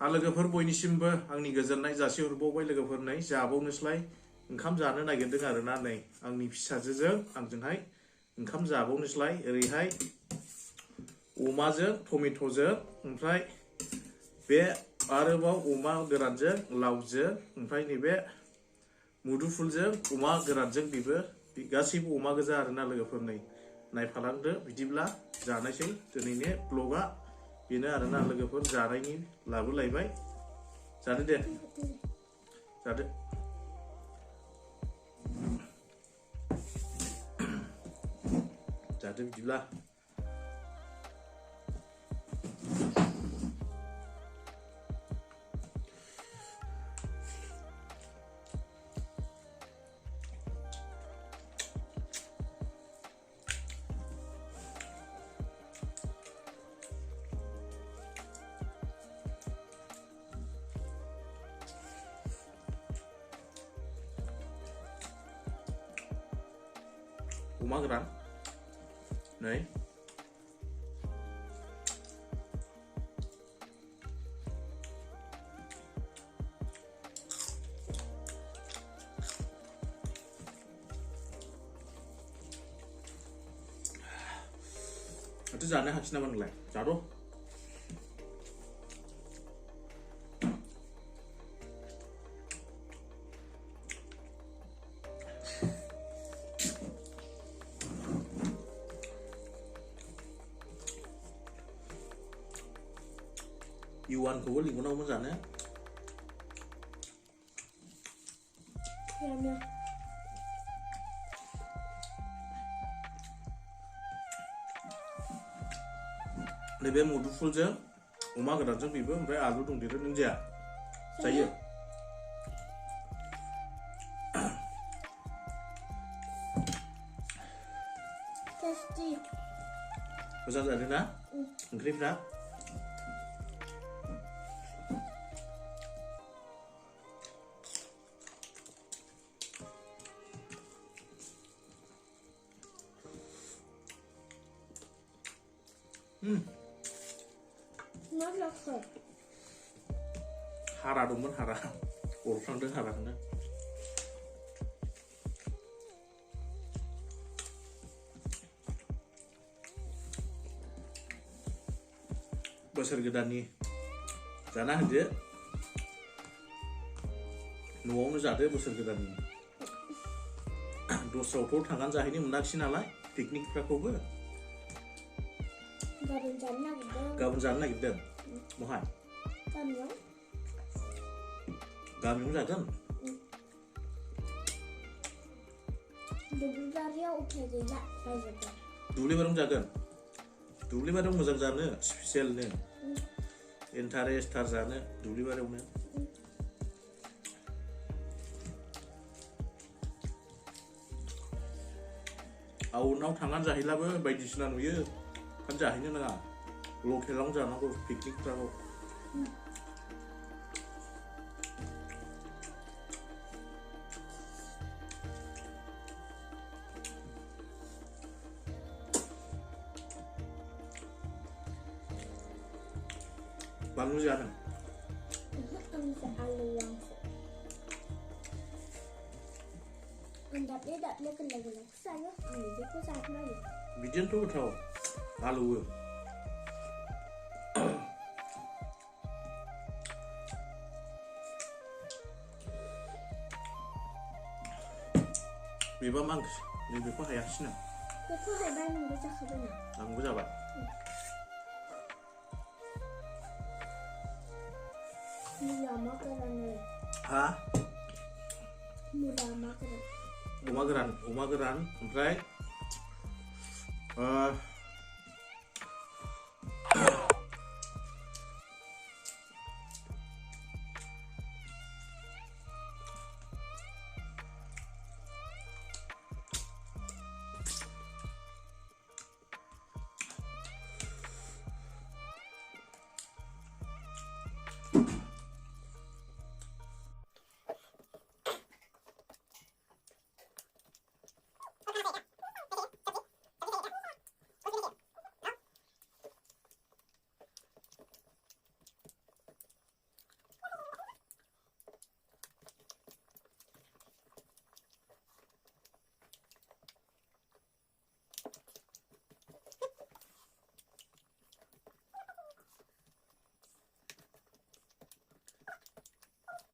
लोगोफोर बयनिसिमबो आंनि गोजोननाय जासिहरबावबाय लोगोफोरनै जाबावनोसैलाय ओंखाम जानो नागिरदों आरोना नै आंनि फिसाजोजों आंजोंहाय ओंखाम जाबावनोसैलाय ओरैहाय अमाजों टमेट'जों ओमफ्राय बे आरोबाव अमा गोरानजों लावजों ओमफ्राय नैबे मुदुफुलजों अमा गोरानजों बेबो गासैबो अमा गोजा आरोना लोगोफोरनै नायफालांदो बिदिब्ला जानायसै दिनैनि ब्लगा बेनो आरोना लोगोफोर जानायनि लाबोलायबाय जादो दे जादो जादो बिदिब्ला अमा गोरान नै itu जानो हाखिना मोनलाय जारो Iwanखौबो लिंहरनांगौमोन जानो नैबे मुदुफुलजों अमा गोरानजों बेबो ओमफ्राय आलु दंदेरो नों जाया जायो मोजां जादों ना ओंख्रिफ्रा हारा दंमोन हारा अरफ्रांदों हाराखौनो बोसोर गोदाननि जाना होदो न'आवनो जादो बोसोर गोदाननि दस्रायावथ' थांनानै जाहैनो मोनाखिसै नालाय पिकनिकफ्राखौबो गाबोन जानो नागिरदों बहाय गामियाव जागोन दुब्लिबारियाव जागोन दुब्लिबारियाव मोजां जानो स्पेसियेलनो इन्टारेस्टथार जानो दुब्लिबारियावनो टाउनाव थांनानै जाहैलाबो बायदिसिना नुयो kan जाहैनो नाङा लकेलावनो जानांगौ पिकनिकफ्राव बानलु जादों बिदिनोथ' गोथाव आलुबो बेबा मा ओंख्रि नैबेखौ हायाखिसै ना बेखौ हायबाय नोंबो जाखाबाय ना आंबो जाबाय हा अमा गोरान ओमफ्राय